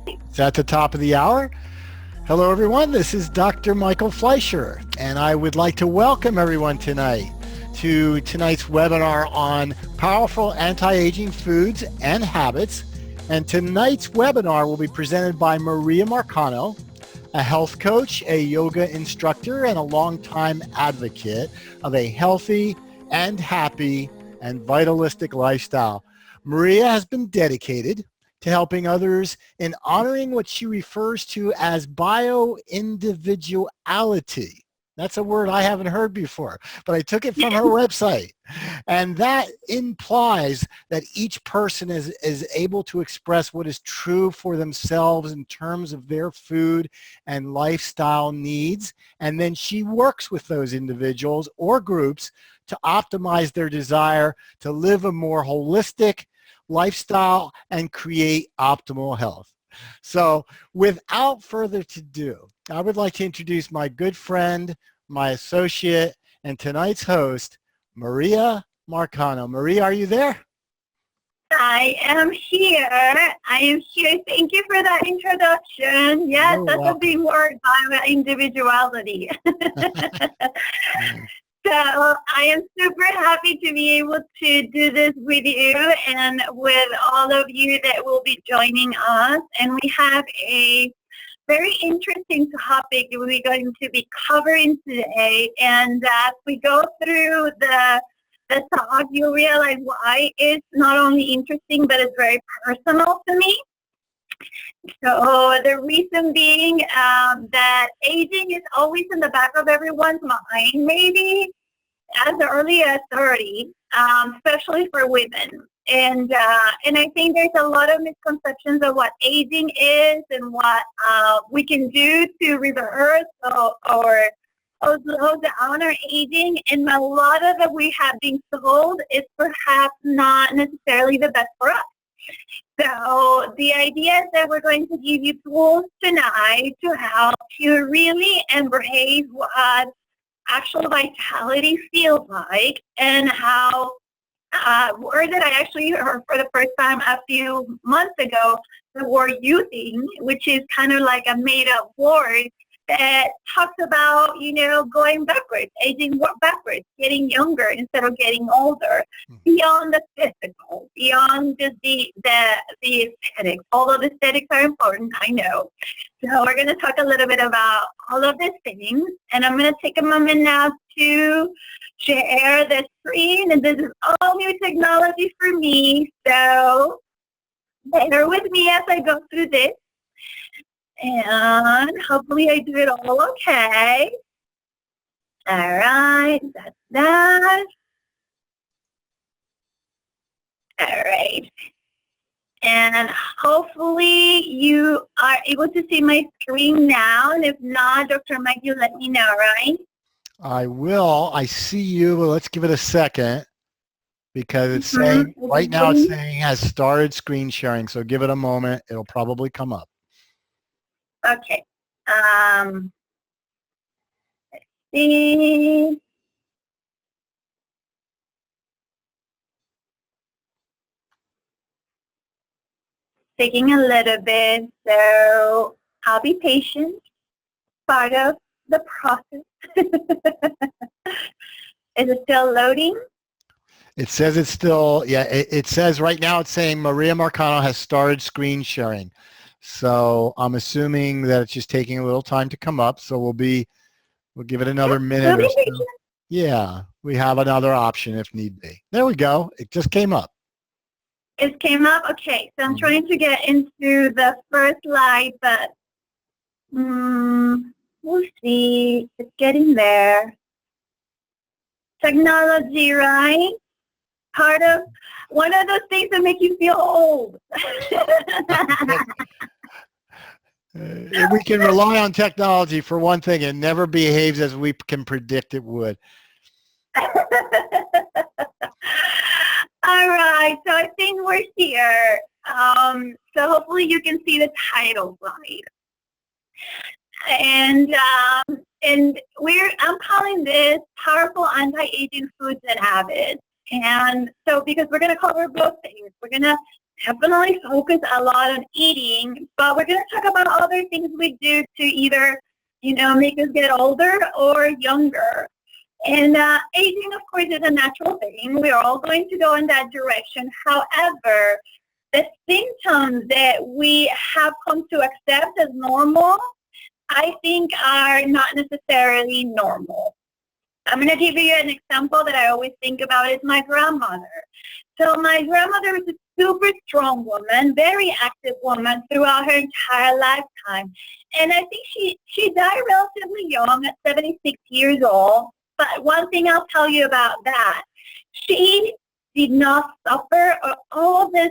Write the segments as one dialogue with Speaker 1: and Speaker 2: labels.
Speaker 1: It's at the top of the hour. Hello, everyone. This is Dr. Michael Fleischer, and I would like to welcome everyone tonight to tonight's webinar on powerful anti-aging foods and habits. And tonight's webinar will be presented by Maria Marcano, a health coach, a yoga instructor, and a longtime advocate of a healthy and happy and vitalistic lifestyle. Maria has been dedicated to helping others in honoring what she refers to as bio-individuality. That's a word I haven't heard before, but I took it from her website. And that implies that each person is able to express what is true for themselves in terms of their food and lifestyle needs. And then she works with those individuals or groups to optimize their desire to live a more holistic lifestyle and create optimal health. So without further ado, I would like to introduce my good friend, my associate, and tonight's host, Maria Marcano. Maria, are you there?
Speaker 2: I am here. Thank you for that introduction. Yes, that's a big word, bio-individuality. So I am super happy to be able to do this with you and with all of you that will be joining us. And we have a very interesting topic that we're going to be covering today. And as we go through the talk, you'll realize why it's not only interesting, but it's very personal to me. So the reason being that aging is always in the back of everyone's mind, maybe as early as 30, especially for women. And I think there's a lot of misconceptions of what aging is and what we can do to reverse or to honor aging. And a lot of that we have been told is perhaps not necessarily the best for us. So the idea is that we're going to give you tools tonight to help you really embrace what actual vitality feels like and how word that I actually heard for the first time a few months ago, the word youthing, which is kind of like a made-up word that talks about, going backwards, aging backwards, getting younger instead of getting older, beyond the physical, beyond just the aesthetics. Although the aesthetics are important, I know. So we're going to talk a little bit about all of these things, and I'm going to take a moment now to share the screen, and this is all new technology for me, so bear with me as I go through this. And hopefully I do it all okay. All right, that's that. All right. And hopefully you are able to see my screen now. And if not, Dr. Mike, you let me know, right?
Speaker 1: I will. I see you, but let's give it a second because it's saying, right now it's saying has started screen sharing. So give it a moment. It'll probably come up.
Speaker 2: Okay. Let's see. Taking a little bit, so I'll be patient. Part of the process. Is it still loading?
Speaker 1: It says it's still, yeah, it says right now it's saying Maria Marcano has started screen sharing. So I'm assuming that it's just taking a little time to come up. So we'll give it another minute or so. Yeah, we have another option if need be. There we go. It just came up.
Speaker 2: It came up? Okay. So I'm trying to get into the first slide, but we'll see. It's getting there. Technology, right? One of those things that make you feel old.
Speaker 1: We can rely on technology for one thing. It never behaves as we can predict it would.
Speaker 2: All right, so I think we're here. So hopefully you can see the title slide. And I'm calling this Powerful Anti-Aging Foods and Habits. And so because we're going to cover both things. We're going to definitely focus a lot on eating, but we're going to talk about other things we do to either, make us get older or younger. And aging, of course, is a natural thing. We're all going to go in that direction. However, the symptoms that we have come to accept as normal, I think, are not necessarily normal. I'm going to give you an example that I always think about is my grandmother. So my grandmother was a super strong woman, very active woman throughout her entire lifetime. And I think she died relatively young at 76 years old. But one thing I'll tell you about that, she did not suffer or all this,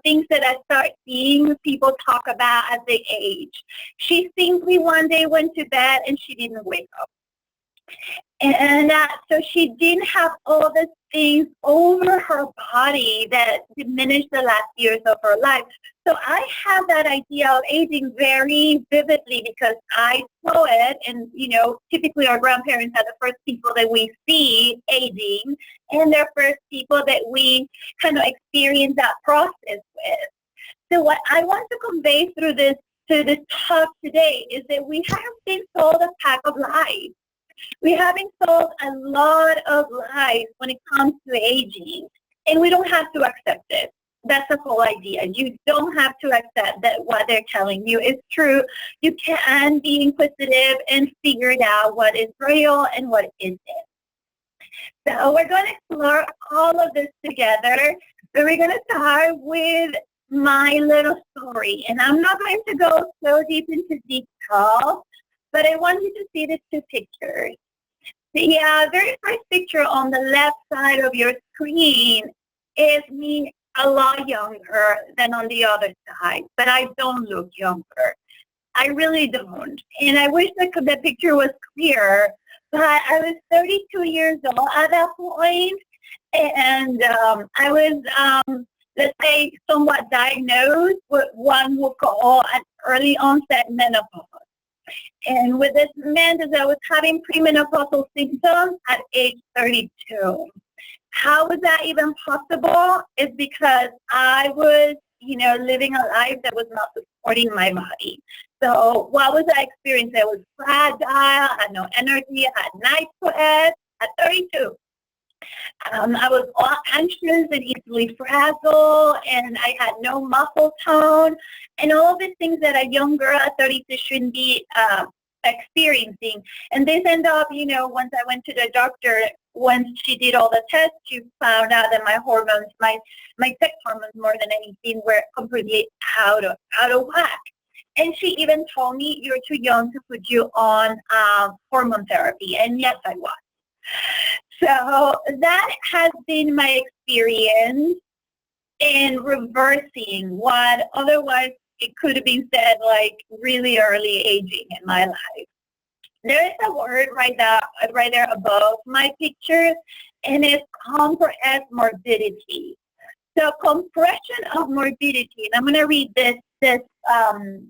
Speaker 2: things that I start seeing people talk about as they age. She simply one day went to bed and she didn't wake up. And so she didn't have all the things over her body that diminished the last years of her life. So I have that idea of aging very vividly because I saw it. And, typically our grandparents are the first people that we see aging and they're first people that we kind of experience that process with. So what I want to convey through this talk today is that we have been sold a pack of lies. We have been sold a lot of lies when it comes to aging, and we don't have to accept it. That's the whole idea. You don't have to accept that what they're telling you is true. You can be inquisitive and figure it out what is real and what isn't. So we're going to explore all of this together. So we're going to start with my little story, and I'm not going to go so deep into detail, but I want you to see the two pictures. The very first picture on the left side of your screen is me a lot younger than on the other side, but I don't look younger. I really don't. And I wish that the picture was clearer, but I was 32 years old at that point, and I was, let's say, somewhat diagnosed with one would call an early onset menopause. And what this meant is I was having premenopausal symptoms at age 32. How was that even possible? It's because I was, living a life that was not supporting my body. So what was I experiencing? I was fragile, I had no energy, I had night sweats at 32. I was all anxious and easily frazzled, and I had no muscle tone, and all of the things that a young girl at 32 shouldn't be experiencing. And this ended up, once I went to the doctor, once she did all the tests, she found out that my hormones, my sex hormones more than anything, were completely out of whack. And she even told me, you're too young to put you on hormone therapy. And yes, I was. So that has been my experience in reversing what otherwise it could have been said like really early aging in my life. There is a word right there above my picture, and it's compressed morbidity. So compression of morbidity, and I'm going to read this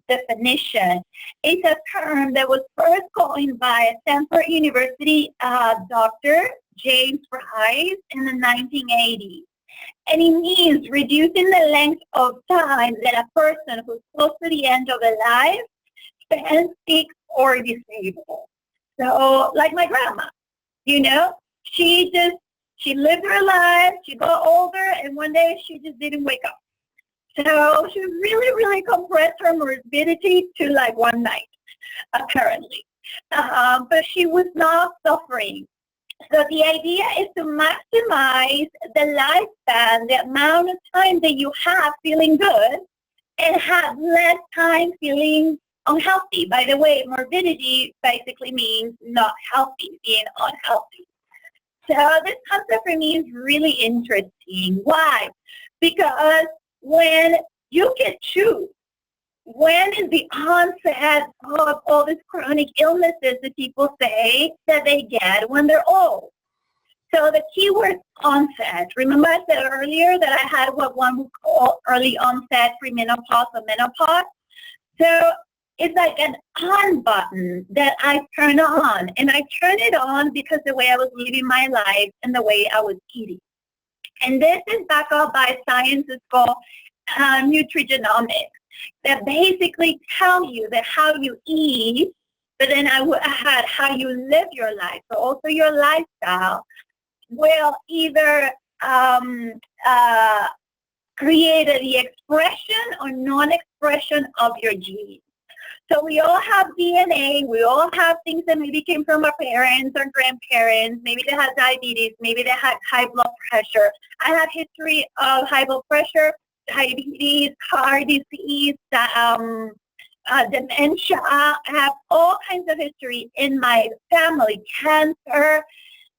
Speaker 2: definition. It's a term that was first coined by a Stanford University doctor, James Price, in the 1980s. And it means reducing the length of time that a person who's close to the end of their life spends sick or disabled. So, like my grandma, she lived her life, she got older, and one day she just didn't wake up. So she really, really compressed her morbidity to like one night, apparently. But she was not suffering. So the idea is to maximize the lifespan, the amount of time that you have feeling good, and have less time feeling unhealthy. By the way, morbidity basically means not healthy, being unhealthy. So this concept for me is really interesting. Why? Because when you can choose, when is the onset of all these chronic illnesses that people say that they get when they're old? So the key word onset. Remember I said earlier that I had what one would call early onset premenopause or menopause? So it's like an on button that I turn on. And I turn it on because the way I was living my life and the way I was eating. And this is backed up by science. It's called nutrigenomics that basically tell you that how you eat, but then I had how you live your life, so also your lifestyle will either create the expression or non-expression of your genes. So we all have DNA, we all have things that maybe came from our parents or grandparents, maybe they had diabetes, maybe they had high blood pressure. I have history of high blood pressure, diabetes, heart disease, dementia. I have all kinds of history in my family, cancer.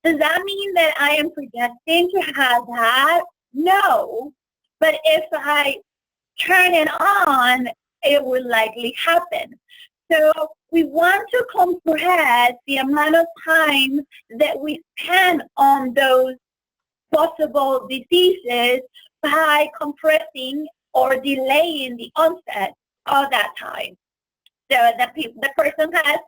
Speaker 2: Does that mean that I am predestined to have that? No. But if I turn it on, it will likely happen. So we want to compress the amount of time that we spend on those possible diseases by compressing or delaying the onset of that time. So the person has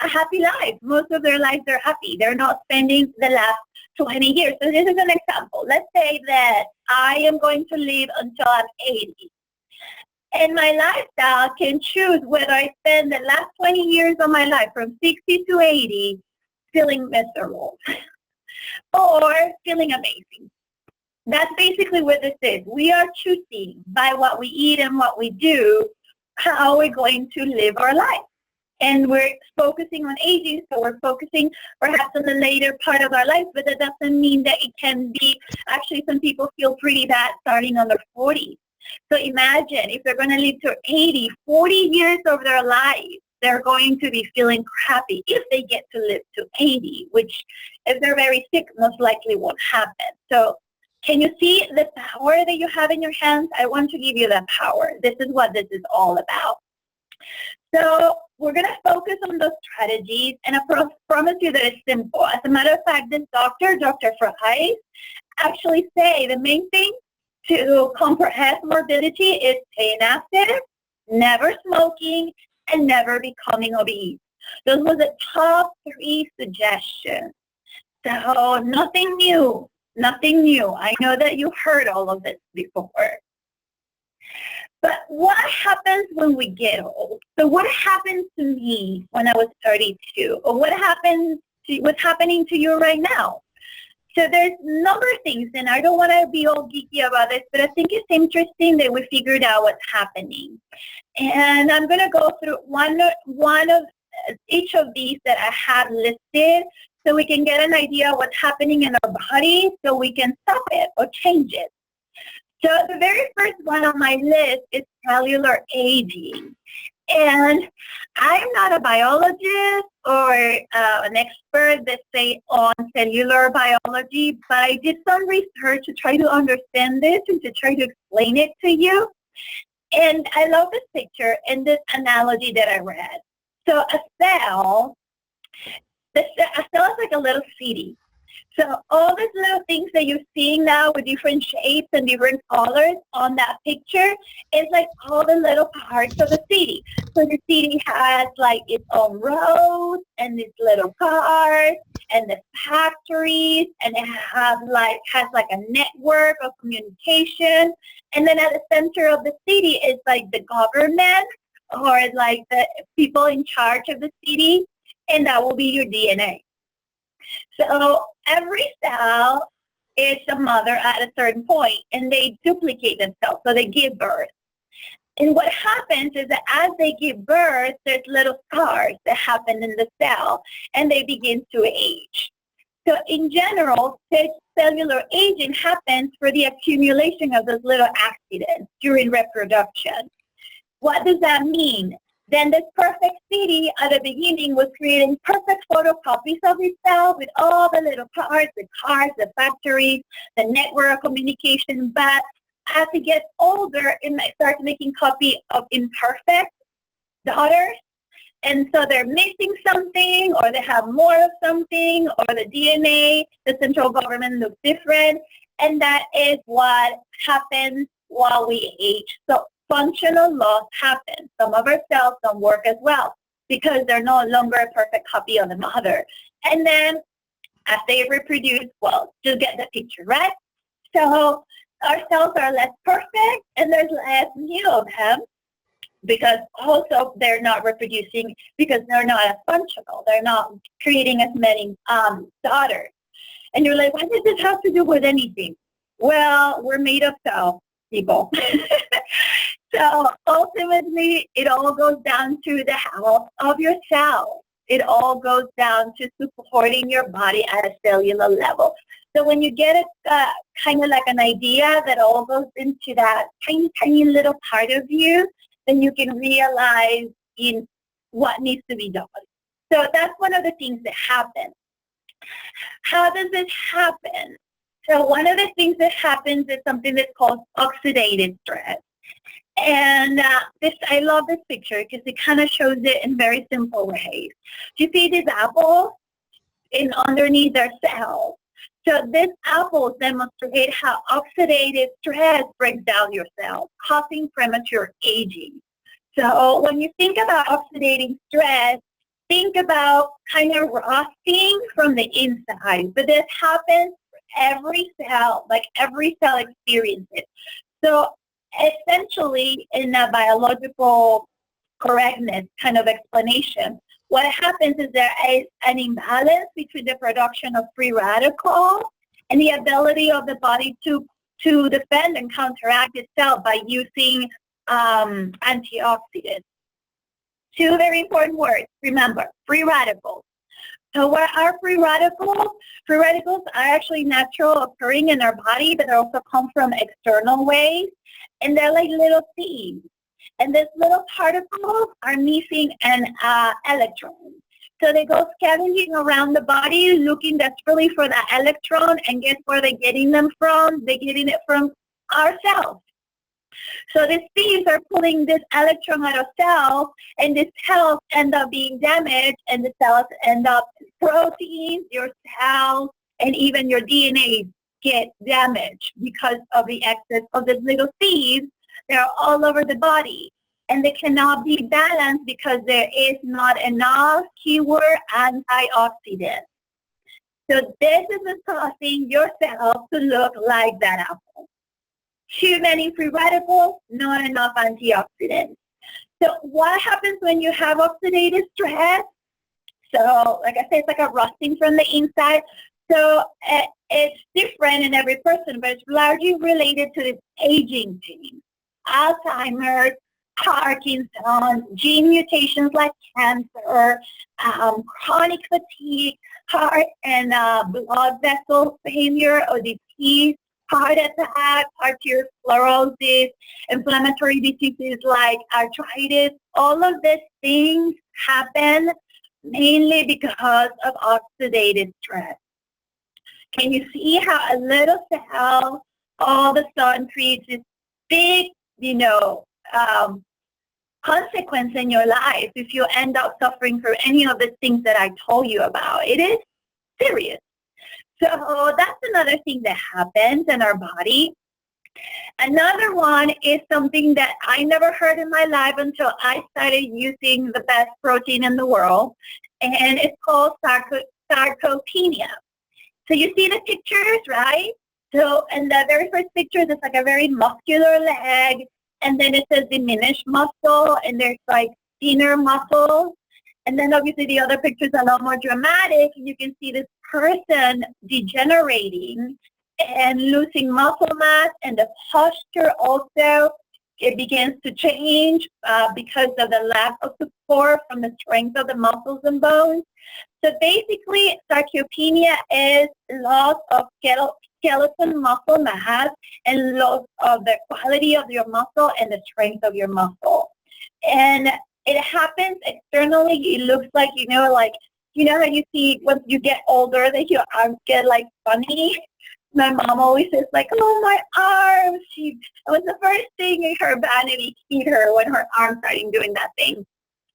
Speaker 2: a happy life. Most of their lives are happy. They're not spending the last 20 years. So this is an example. Let's say that I am going to live until I'm 80. And my lifestyle can choose whether I spend the last 20 years of my life from 60 to 80 feeling miserable or feeling amazing. That's basically what this is. We are choosing by what we eat and what we do how we're going to live our life. And we're focusing on aging, so we're focusing perhaps on the later part of our life, but that doesn't mean that it can be, actually some people feel pretty bad starting on their 40s. So imagine if they're going to live to 80, 40 years of their life, they're going to be feeling crappy if they get to live to 80, which if they're very sick, most likely won't happen. So can you see the power that you have in your hands? I want to give you that power. This is what this is all about. So we're going to focus on those strategies, and I promise you that it's simple. As a matter of fact, this Dr. Fry, actually say the main thing to comprehend morbidity is staying active, never smoking, and never becoming obese. Those were the top 3 suggestions. So nothing new, nothing new. I know that you heard all of this before. But what happens when we get old? So what happened to me when I was 32? Or what's happening to you right now? So there's a number of things, and I don't want to be all geeky about this, but I think it's interesting that we figured out what's happening. And I'm going to go through one of each of these that I have listed so we can get an idea of what's happening in our body so we can stop it or change it. So the very first one on my list is cellular aging. And I'm not a biologist or an expert, let's say, on cellular biology, but I did some research to try to understand this and to try to explain it to you. And I love this picture and this analogy that I read. So a cell is like a little city. So all these little things that you're seeing now with different shapes and different colors on that picture is like all the little parts of the city. So the city has like its own roads and these little cars and the factories, and it has like a network of communication. And then at the center of the city is like the government or like the people in charge of the city, and that will be your DNA. So every cell is a mother at a certain point, and they duplicate themselves, so they give birth. And what happens is that as they give birth, there's little scars that happen in the cell, and they begin to age. So in general, cellular aging happens for the accumulation of those little accidents during reproduction. What does that mean? Then this perfect city at the beginning was creating perfect photocopies of itself with all the little parts, the cars, the factories, the network communication. But as it gets older, it might start making copy of imperfect daughters. And so they're missing something, or they have more of something, or the DNA, the central government looks different. And that is what happens while we age. So functional loss happens. Some of our cells don't work as well because they're no longer a perfect copy of the mother. And then as they reproduce, well, you get the picture, right? So our cells are less perfect and there's less new of them, because also they're not reproducing, because they're not as functional. They're not creating as many daughters. And you're like, what does this have to do with anything? Well, we're made of cells, people. So ultimately, it all goes down to the health of your cells. It all goes down to supporting your body at a cellular level. So when you get a kind of like an idea that all goes into that tiny, tiny little part of you, then you can realize in what needs to be done. So that's one of the things that happen. How does this happen? So one of the things that happens is something that's called oxidative stress. And I love this picture because it kind of shows it in very simple ways. You see these apples underneath their cells. So these apples demonstrate how oxidative stress breaks down your cells, causing premature aging. So when you think about oxidative stress, think about kind of rusting from the inside. But this happens for every cell, like every cell experiences it. So essentially, in a biological correctness kind of explanation, what happens is there is an imbalance between the production of free radicals and the ability of the body to defend and counteract itself by using antioxidants. Two very important words, remember, free radicals. So what are free radicals? Free radicals are actually natural occurring in our body, but they also come from external ways, and they're like little seeds. And these little particles are missing an electron. So they go scavenging around the body, looking desperately for that electron, and guess where they're getting them from? They're getting it from ourselves. So these seeds are pulling this electron out of cells, and the cells end up being damaged, and the cells end up proteins, your cells, and even your DNA get damaged because of the excess of these little seeds. They're all over the body, and they cannot be balanced because there is not enough, keyword, antioxidants. So this is what's causing your cells to look like that apple. Too many free radicals, not enough antioxidants. So what happens when you have oxidative stress? So like I said, it's like a rusting from the inside. So it's different in every person, but it's largely related to this aging thing. Alzheimer's, Parkinson's, gene mutations like cancer, chronic fatigue, heart and blood vessel failure or disease, heart attack, arteriosclerosis, inflammatory diseases like arthritis. All of these things happen mainly because of oxidative stress. Can you see how a little cell all of a sudden creates this big, consequence in your life if you end up suffering from any of the things that I told you about? It is serious. So that's another thing that happens in our body. Another one is something that I never heard in my life until I started using the best protein in the world, and it's called Sarcopenia. So you see the pictures, right? So in the very first picture, there's like a very muscular leg, and then it says diminished muscle, and there's like thinner muscles. And then obviously the other picture is a lot more dramatic, and you can see this person degenerating and losing muscle mass, and the posture also, it begins to change because of the lack of support from the strength of the muscles and bones. So basically, sarcopenia is loss of skeleton muscle mass and loss of the quality of your muscle and the strength of your muscle. And it happens externally. It looks like, how you see once you get older that your arms get like funny. My mom always says like, oh, my arms. It was the first thing in her vanity hit her when her arm started doing that thing.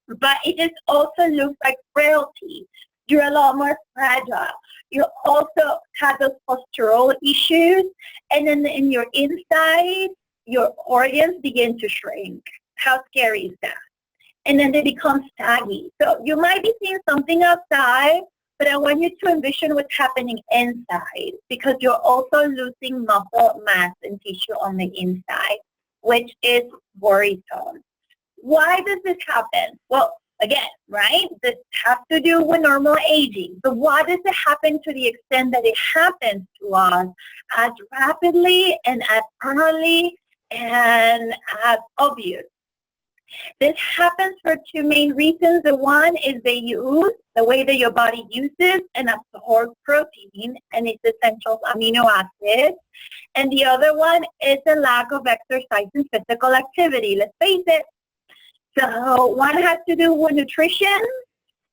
Speaker 2: But it just also looks like frailty. You're a lot more fragile. You also have those postural issues. And then in your inside, your organs begin to shrink. How scary is that? And then they become saggy. So you might be seeing something outside, but I want you to envision what's happening inside, because you're also losing muscle mass and tissue on the inside, which is worrisome. Why does this happen? Well, again, right, this has to do with normal aging. But why does it happen to the extent that it happens to us as rapidly and as early and as obvious? This happens for two main reasons. The one is the way that your body uses and absorbs protein and its essential amino acids. And the other one is the lack of exercise and physical activity. Let's face it. So one has to do with nutrition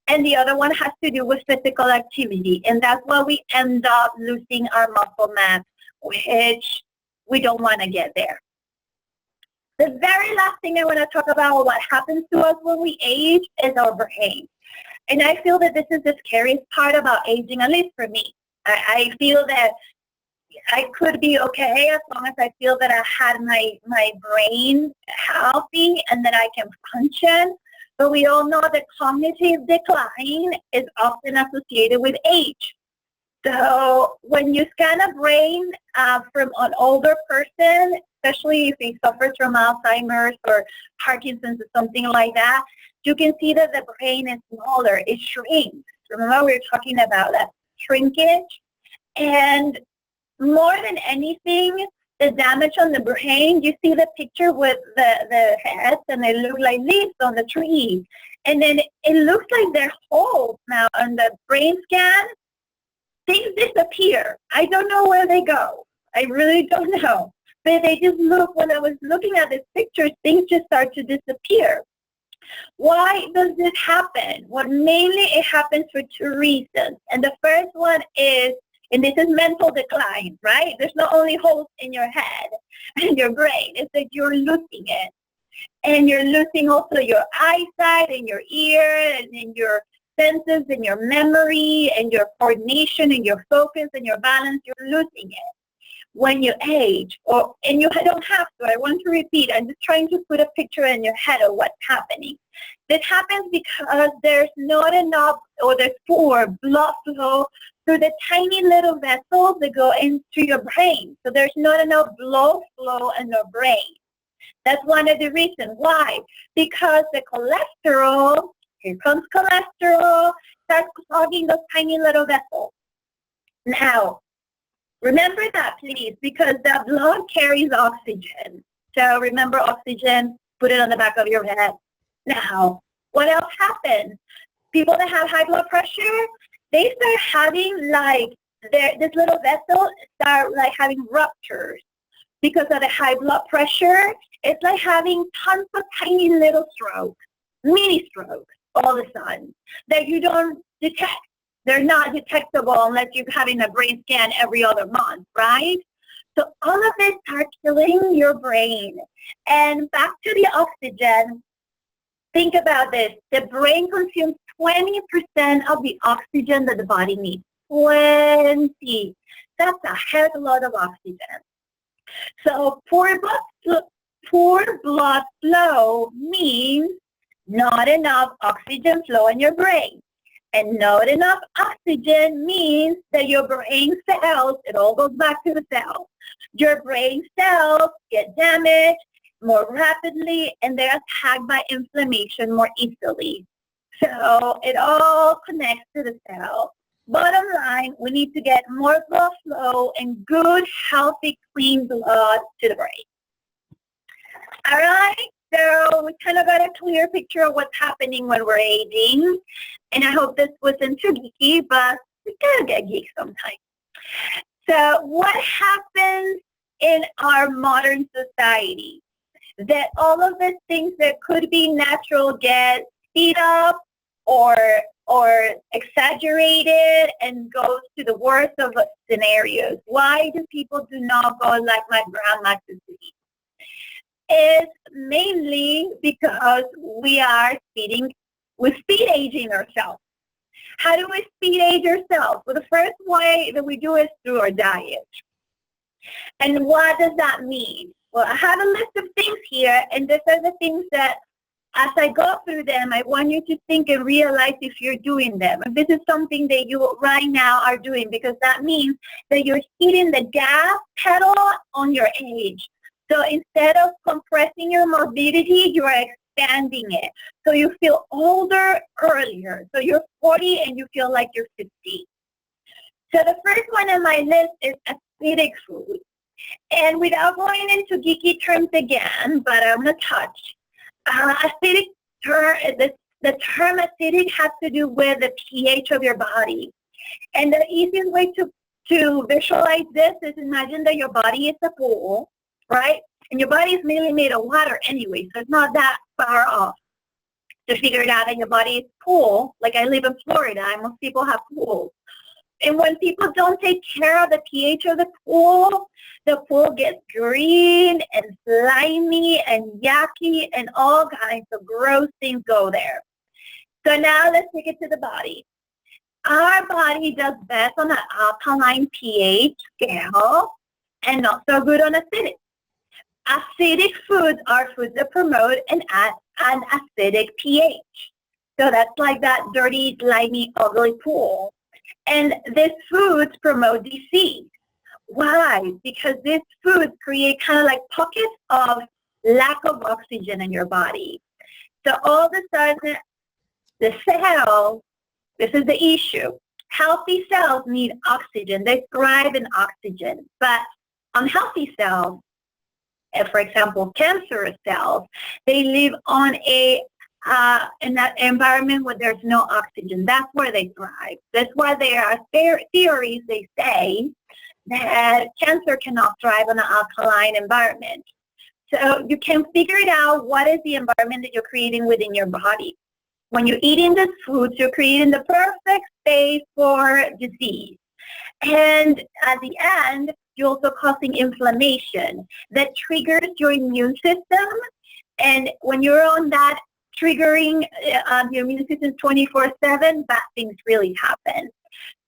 Speaker 2: and the other one has to do with physical activity. And that's why we end up losing our muscle mass, which we don't want to get there. The very last thing I want to talk about, what happens to us when we age, is our brain. And I feel that this is the scariest part about aging, at least for me. I feel that I could be okay as long as I feel that I had my brain healthy and that I can function. But we all know that cognitive decline is often associated with age. So when you scan a brain from an older person, especially if he suffers from Alzheimer's or Parkinson's or something like that, you can see that the brain is smaller. It shrinks. Remember, we were talking about that shrinkage. And more than anything, the damage on the brain, you see the picture with the heads, and they look like leaves on the tree. And then it looks like they're holes. Now, on the brain scan, things disappear. I don't know where they go. I really don't know. But they just look, when I was looking at this picture, things just start to disappear. Why does this happen? Well, mainly it happens for two reasons. And the first one is, and this is mental decline, right? There's not only holes in your head and your brain, it's that you're losing it. And you're losing also your eyesight and your ear and in your senses and your memory and your coordination and your focus and your balance. You're losing it when you age. And you don't have to. I want to repeat. I'm just trying to put a picture in your head of what's happening. This happens because there's not enough, or there's poor blood flow through the tiny little vessels that go into your brain. So there's not enough blood flow in your brain. That's one of the reasons. Why? Because the cholesterol, here comes cholesterol, starts clogging those tiny little vessels. Now, remember that, please, because the blood carries oxygen. So remember oxygen, put it on the back of your head. Now, what else happens? People that have high blood pressure, they start having this little vessel start having ruptures because of the high blood pressure. It's like having tons of tiny little strokes, mini strokes all of a sudden that you don't detect. They're not detectable unless you're having a brain scan every other month, right? So all of this starts killing your brain. And back to the oxygen, think about this. The brain consumes 20% of the oxygen that the body needs. 20. That's a heck of a lot of oxygen. So poor blood flow means not enough oxygen flow in your brain. And not enough oxygen means that your brain cells, it all goes back to the cells. Your brain cells get damaged more rapidly, and they're attacked by inflammation more easily. So it all connects to the cell. Bottom line, we need to get more blood flow and good, healthy, clean blood to the brain. All right, so we kind of got a clear picture of what's happening when we're aging. And I hope this wasn't too geeky, but we kind of get geek sometimes. So what happens in our modern society? That all of the things that could be natural get speed up or exaggerated and goes to the worst of scenarios. Why do people do not go like my grandma to sleep? It's mainly because we are speed aging ourselves. How do we speed age ourselves? Well, the first way that we do is through our diet. And what does that mean? Well, I have a list of things here, and these are the things that As I go through them, I want you to think and realize if you're doing them. And this is something that you right now are doing, because that means that you're hitting the gas pedal on your age. So instead of compressing your morbidity, you are expanding it. So you feel older earlier. So you're 40 and you feel like you're 50. So the first one on my list is acidic food. And without going into geeky terms again, but I'm going to touch. Acidic the term acidic has to do with the pH of your body. And the easiest way to visualize this is imagine that your body is a pool, right? And your body is mainly made of water anyway, so it's not that far off to figure it out that your body is pool. Like I live in Florida, and most people have pools. And when people don't take care of the pH of the pool gets green and slimy and yucky, and all kinds of gross things go there. So now let's take it to the body. Our body does best on an alkaline pH scale and not so good on acidic. Acidic foods are foods that promote an acidic pH. So that's like that dirty, slimy, ugly pool. And these foods promote disease. Why? Because these foods create kind of like pockets of lack of oxygen in your body. So all of a sudden, the cell, this is the issue. Healthy cells need oxygen. They thrive in oxygen. But unhealthy cells, for example, cancerous cells, they live on in that environment where there's no oxygen. That's where they thrive. That's why there are theories, they say, that cancer cannot thrive in an alkaline environment. So you can figure it out, what is the environment that you're creating within your body. When you're eating these foods, you're creating the perfect space for disease. And at the end, you're also causing inflammation that triggers your immune system. And when you're on that triggering your immune system 24/7, bad things really happen.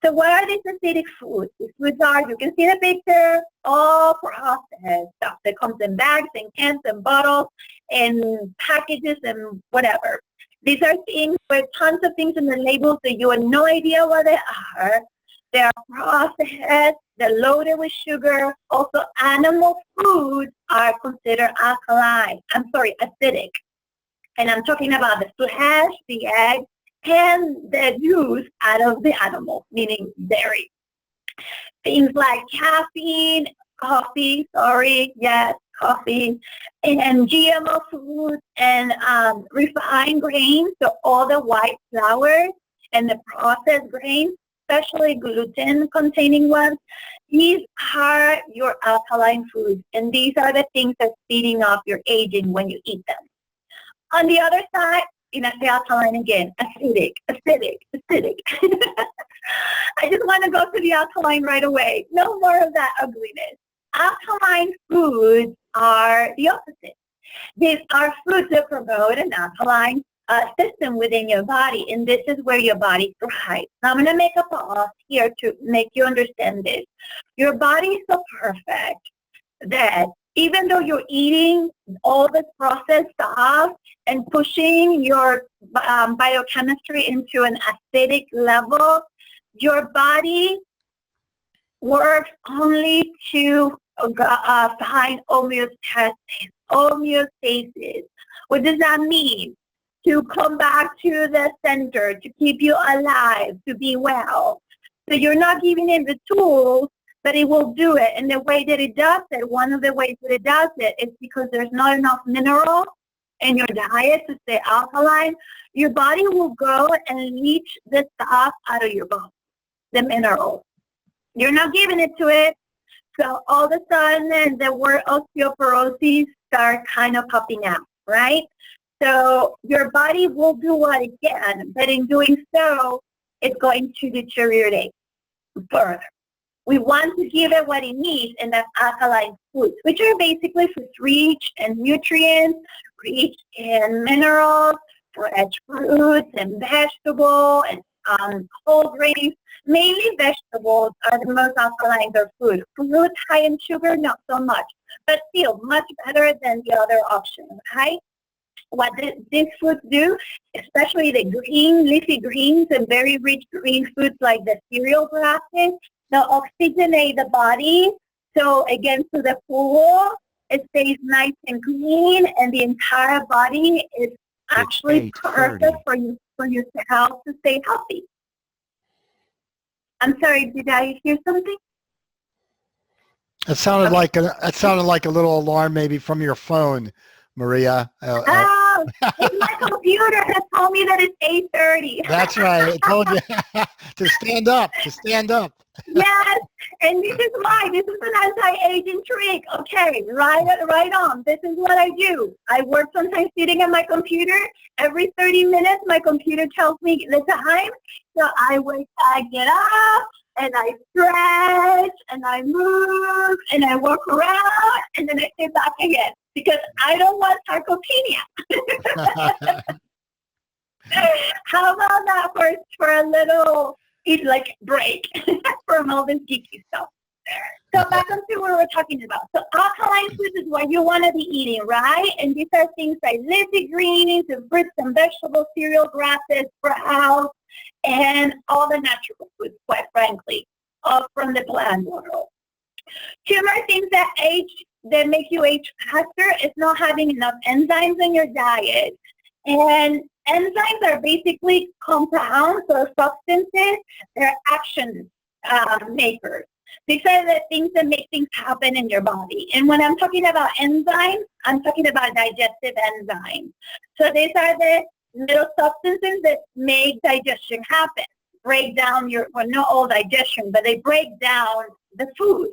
Speaker 2: So what are these acidic foods? These foods are, you can see the picture, all processed stuff that comes in bags and cans and bottles and packages and whatever. These are things with tons of things in the labels that you have no idea what they are. They are processed, they're loaded with sugar. Also, animal foods are considered acidic. And I'm talking about the flesh, the egg, and the juice out of the animal, meaning dairy. Things like caffeine, coffee, and GMO foods, and refined grains, so all the white flours and the processed grains, especially gluten-containing ones. These are your alkaline foods, and these are the things that are speeding up your aging when you eat them. On the other side, the alkaline again, acidic. I just want to go to the alkaline right away. No more of that ugliness. Alkaline foods are the opposite. These are foods that promote an alkaline system within your body, and this is where your body thrives. Now I'm going to make a pause here to make you understand this. Your body is so perfect that even though you're eating all this processed stuff and pushing your biochemistry into an acidic level, your body works only to find homeostasis. What does that mean? To come back to the center, to keep you alive, to be well. So you're not giving it the tools, but it will do it. And the way that it does it, one of the ways that it does it is because there's not enough mineral in your diet to stay alkaline. Your body will go and leach the stuff out of your body, the minerals. You're not giving it to it. So all of a sudden, the word osteoporosis start kind of popping out, right? So your body will do what it can, but in doing so, it's going to deteriorate further. We want to give it what it needs, and that's alkaline foods, which are basically foods rich in nutrients, rich in minerals, fresh fruits and vegetables, and whole grains. Mainly vegetables are the most alkaline of food. Fruits high in sugar, not so much, but still much better than the other options, right? what these foods do, especially the green, leafy greens and very rich green foods like the cereal grasses, they'll oxygenate the body. So again, to the pool, it stays nice and clean, and the entire body is actually perfect for your health to stay healthy. I'm sorry, did I hear something?
Speaker 1: It sounded like a little alarm maybe from your phone, Maria.
Speaker 2: Oh, it's my computer that told me that it's 8:30.
Speaker 1: That's right. It told you to stand up.
Speaker 2: Yes, and this is why. This is an anti-aging trick. Okay, right on. This is what I do. I work sometimes sitting at my computer. Every 30 minutes, my computer tells me the time. So I get up, and I stretch, and I move, and I walk around, and then I sit back again because I don't want sarcopenia. How about that for a little break from all this geeky stuff? So back onto what we're talking about. So alkaline foods is what you want to be eating, right? And these are things like leafy greens and fruits and vegetables, cereal, grasses, sprouts, and all the natural foods, quite frankly, all from the plant world. Two more things that make you age faster is not having enough enzymes in your diet. And enzymes are basically compounds or substances. They're action makers. These are the things that make things happen in your body. And when I'm talking about enzymes, I'm talking about digestive enzymes. So these are the little substances that make digestion happen. Break down not all digestion, but they break down the food.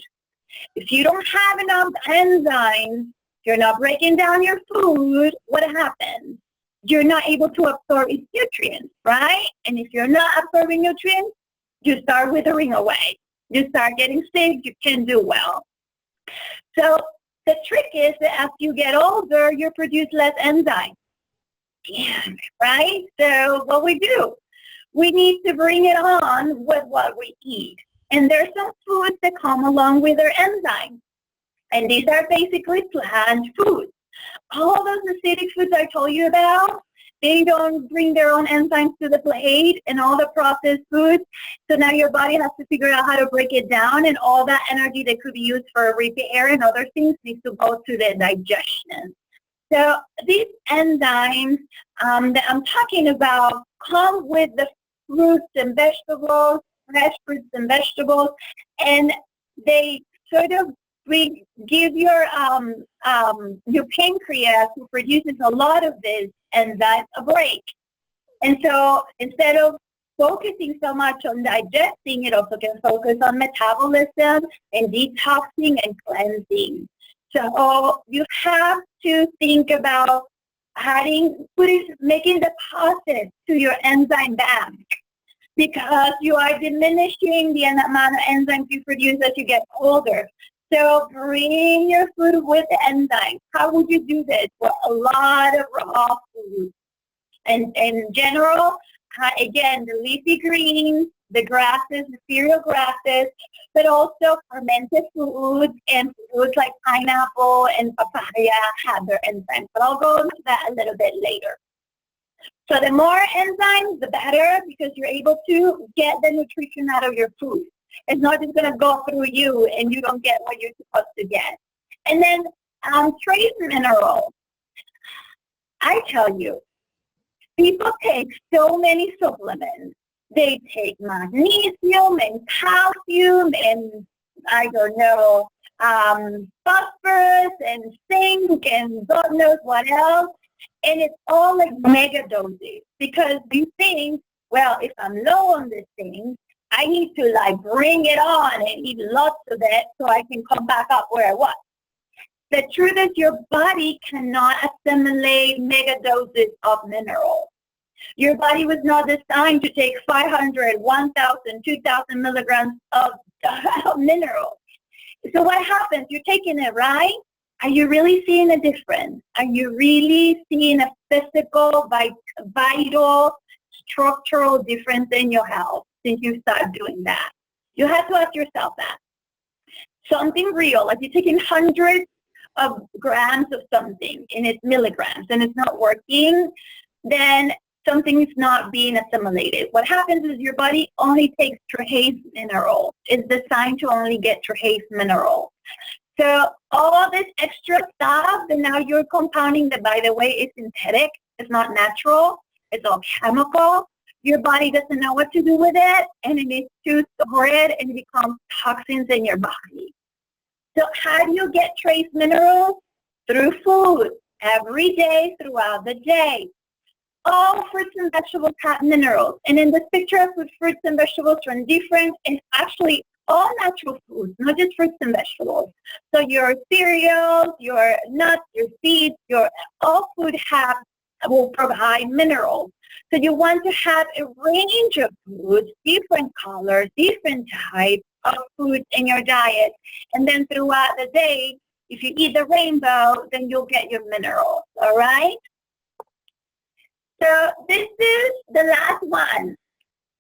Speaker 2: If you don't have enough enzymes, you're not breaking down your food, what happens? You're not able to absorb its nutrients, right? And if you're not absorbing nutrients, you start withering away. You start getting sick, you can't do well. So the trick is that as you get older, you produce less enzymes. Yeah, right? So what we do, we need to bring it on with what we eat. And there's some foods that come along with their enzymes. And these are basically plant foods. All those acidic foods I told you about, they don't bring their own enzymes to the plate, and all the processed foods. So now your body has to figure out how to break it down, and all that energy that could be used for repair and other things needs to go to the digestion. So these enzymes that I'm talking about come with the fruits and vegetables, fresh fruits and vegetables, and they sort of give your pancreas, who produces a lot of this enzymes, a break. And so instead of focusing so much on digesting, it also can focus on metabolism and detoxing and cleansing. So you have to think about making deposits to your enzyme bank, because you are diminishing the amount of enzymes you produce as you get older. So bring your food with enzymes. How would you do this? Well, a lot of raw food. And in general, again, the leafy greens, the grasses, the cereal grasses, but also fermented foods and foods like pineapple and papaya have their enzymes. But I'll go into that a little bit later. So the more enzymes, the better, because you're able to get the nutrition out of your food. It's not just going to go through you and you don't get what you're supposed to get. And then trace minerals. I tell you, people take so many supplements. They take magnesium and calcium and, I don't know, phosphorus and zinc and God knows what else. And it's all like mega doses, because you think, well, if I'm low on this thing, I need to bring it on and eat lots of it so I can come back up where I was. The truth is your body cannot assimilate mega doses of minerals. Your body was not designed to take 500, 1,000, 2,000 milligrams of minerals. So what happens? You're taking it, right? Are you really seeing a difference? Are you really seeing a physical, vital, structural difference in your health since you start doing that? You have to ask yourself that. Something real, like you're taking hundreds of grams of something and it's milligrams and it's not working, then something is not being assimilated. What happens is your body only takes trace minerals. It's designed to only get trace minerals. So all this extra stuff that now you're compounding that, by the way, is synthetic. It's not natural. It's all chemical. Your body doesn't know what to do with it, and it needs to store it, and it becomes toxins in your body. So how do you get trace minerals? Through food, every day, throughout the day. All fruits and vegetables have minerals. And in this picture, I put fruits and vegetables from different, and actually all natural foods, not just fruits and vegetables. So your cereals, your nuts, your seeds, all food will provide minerals. So you want to have a range of foods, different colors, different types of foods in your diet. And then throughout the day, if you eat the rainbow, then you'll get your minerals, all right? So this is the last one,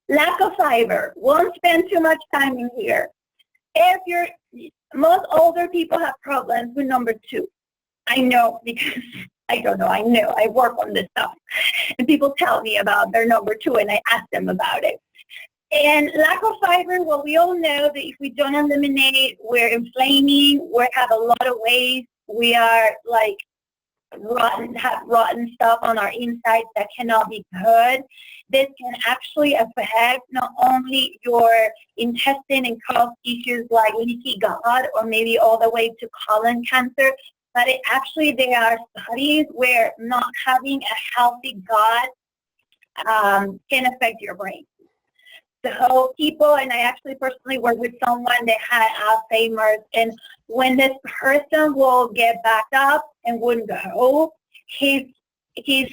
Speaker 2: lack of fiber. Won't spend too much time in here. Most older people have problems with number 2. I know because, I don't know, I know, I work on this stuff. And people tell me about their number 2 and I ask them about it. And lack of fiber, well, we all know that if we don't eliminate, we're inflaming, we have a lot of waste, we are like have rotten stuff on our insides that cannot be good. This can actually affect not only your intestine and cause issues like leaky gut or maybe all the way to colon cancer, but there are studies where not having a healthy gut can affect your brain. So people, and I actually personally worked with someone that had Alzheimer's, and when this person will get back up and wouldn't go, his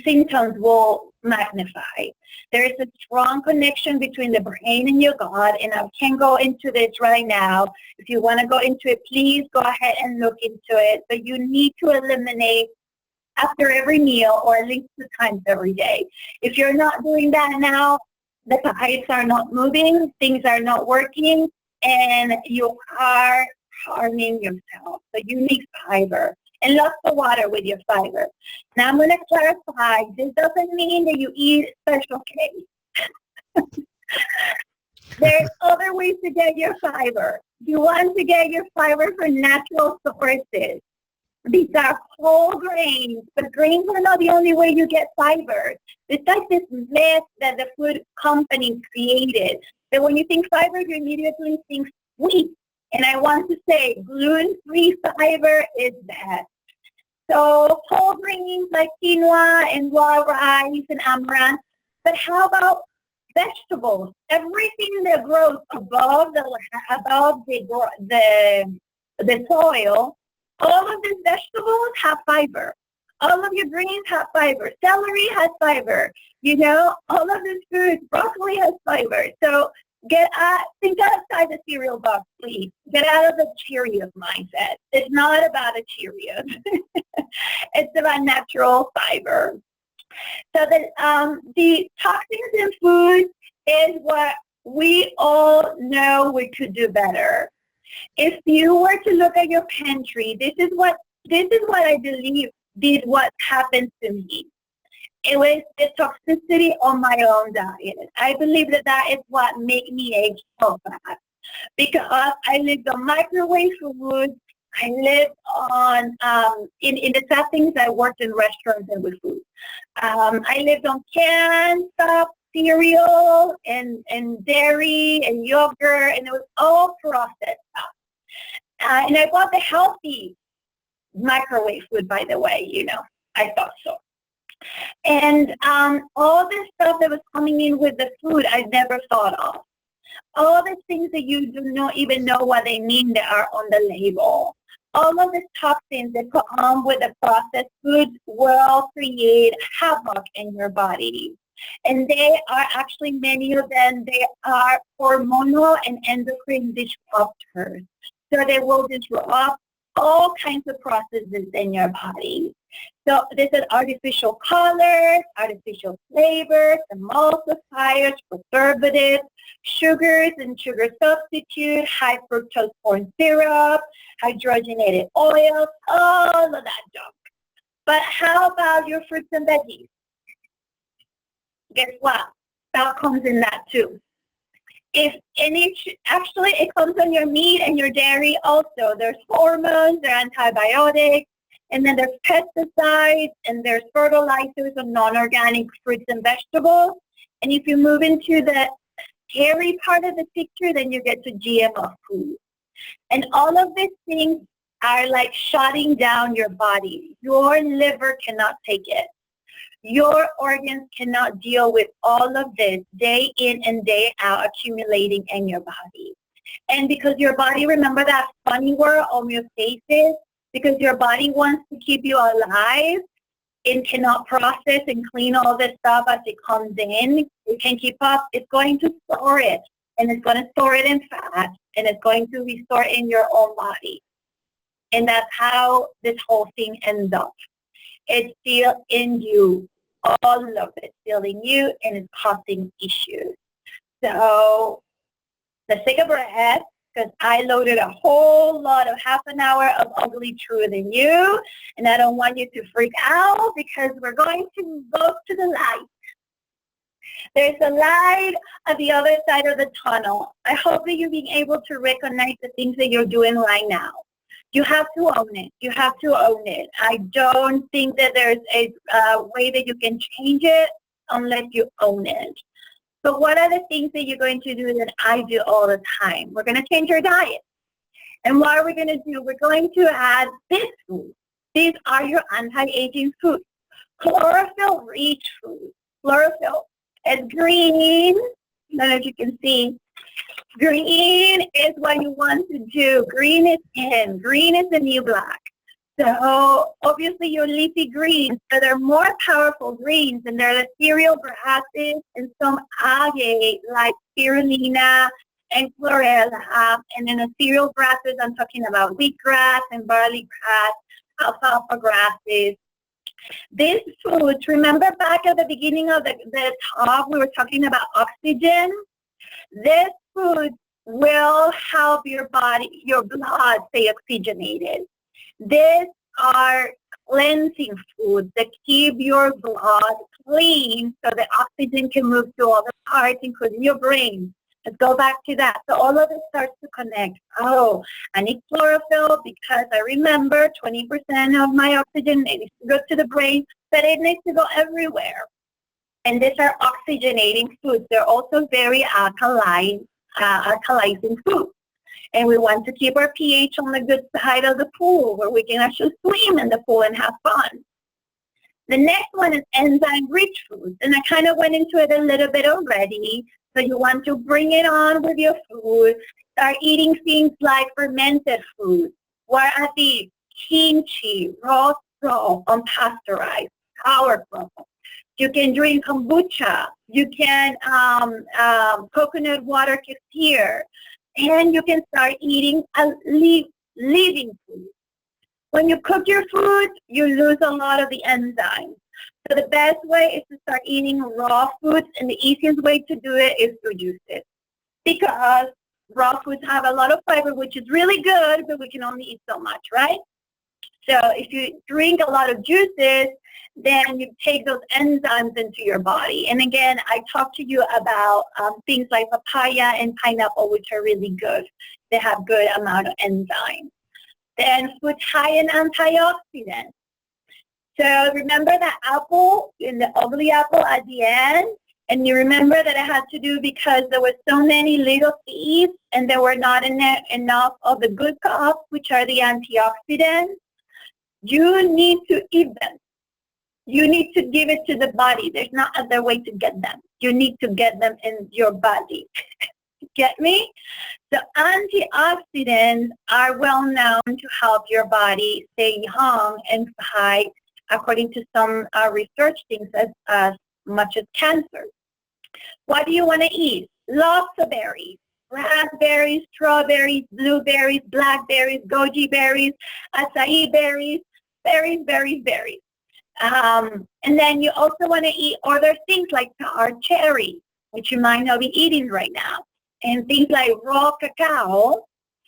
Speaker 2: symptoms will magnify. There is a strong connection between the brain and your gut, and I can't go into this right now. If you want to go into it, please go ahead and look into it. But you need to eliminate after every meal or at least 2 times every day. If you're not doing that now, the pipes are not moving, things are not working, and you are harming yourself. So you need fiber. And lots of water with your fiber. Now I'm going to clarify, this doesn't mean that you eat special cake. There's other ways to get your fiber. You want to get your fiber from natural sources. These are whole grains, but grains are not the only way you get fiber. It's like this myth that the food companies created. That when you think fiber, you immediately think wheat. And I want to say gluten-free fiber is best. So whole grains like quinoa and raw rice and amaranth. But how about vegetables? Everything that grows above the soil. All of these vegetables have fiber. All of your greens have fiber. Celery has fiber. You know, all of these foods, broccoli has fiber. So think outside the cereal box, please. Get out of the Cheerios mindset. It's not about the Cheerios. It's about natural fiber. So the toxins in food is what we all know we could do better. If you were to look at your pantry, this is what I believe did what happened to me. It was the toxicity on my own diet. I believe that is what made me age so fast. Because I lived on microwave food. I lived on, in the settings, I worked in restaurants and with food. I lived on canned stuff, cereal, and dairy, and yogurt, and it was all processed stuff. And I bought the healthy microwave food, by the way, you know, I thought so. And all this stuff that was coming in with the food, I never thought of. All the things that you do not even know what they mean that are on the label. All of the toxins that come with the processed foods will create havoc in your body. And they are actually, many of them, they are hormonal and endocrine disruptors. So they will disrupt all kinds of processes in your body. So this is artificial colors, artificial flavors, emulsifiers, preservatives. sugars and sugar substitute, high fructose corn syrup, hydrogenated oils, all of that junk. But how about your fruits and veggies? Guess what? That comes in that too. Actually, it comes on your meat and your dairy also. There's hormones, there are antibiotics, and then there's pesticides, and there's fertilizers of non-organic fruits and vegetables. And if you move into the dairy part of the picture, then you get to GMO food. And all of these things are like shutting down your body. Your liver cannot take it. Your organs cannot deal with all of this day in and day out accumulating in your body. And because your body, remember that funny word, homeostasis, because your body wants to keep you alive and cannot process and clean all this stuff as it comes in, it can keep up, it's going to store it. And it's going to store it in fat, and it's going to restore in your own body. And that's how this whole thing ends up. It's still in you. All of it still in you, and it's causing issues. So let's take a breath, because I loaded a whole lot of half an hour of ugly truth in you, and I don't want you to freak out, because we're going to go to the light. There's a light at the other side of the tunnel. I hope that you're being able to recognize the things that you're doing right now. You have to own it. You have to own it. I don't think that there's a way that you can change it unless you own it. So what are the things that you're going to do that I do all the time? We're going to change our diet. And what are we going to do? We're going to add this food. These are your anti-aging foods. Chlorophyll-rich food. Chlorophyll is green. I don't know if you can see. Green is what you want to do. Green is in. Green is the new black. So obviously your leafy greens, so they're more powerful greens, and they're the cereal grasses and some algae like spirulina and chlorella. And then the cereal grasses, I'm talking about wheatgrass and barley grass, alfalfa grasses. These foods, remember back at the beginning of the talk, we were talking about oxygen. This food will help your body, your blood stay oxygenated. These are cleansing foods that keep your blood clean so the oxygen can move to all the parts, including your brain. Let's go back to that. So all of it starts to connect. Oh, I need chlorophyll because I remember 20% of my oxygen needs to go to the brain, but it needs to go everywhere. And these are oxygenating foods. They're also very alkalizing foods. And we want to keep our pH on the good side of the pool where we can actually swim in the pool and have fun. The next one is enzyme-rich foods. And I kind of went into it a little bit already. So you want to bring it on with your food. Start eating things like fermented foods. What are these? Kimchi, raw, unpasteurized, powerful. You can drink kombucha. You can coconut water kefir. And you can start eating living food. When you cook your food, you lose a lot of the enzymes. So the best way is to start eating raw foods, and the easiest way to do it is to juice it. Because raw foods have a lot of fiber, which is really good, but we can only eat so much, right? So if you drink a lot of juices, then you take those enzymes into your body. And again, I talked to you about things like papaya and pineapple, which are really good. They have good amount of enzymes. Then foods high in antioxidants. So remember that apple, in the ugly apple at the end? And you remember that it had to do because there were so many little seeds and there were not enough of the good stuff, which are the antioxidants. You need to eat them. You need to give it to the body. There's no other way to get them. You need to get them in your body. Get me? So antioxidants are well known to help your body stay young and fight, according to some research things, as much as cancer. What do you want to eat? Lots of berries. Raspberries, strawberries, blueberries, blackberries, goji berries, acai berries, berries. And then you also want to eat other things like sour cherry, which you might not be eating right now. And things like raw cacao,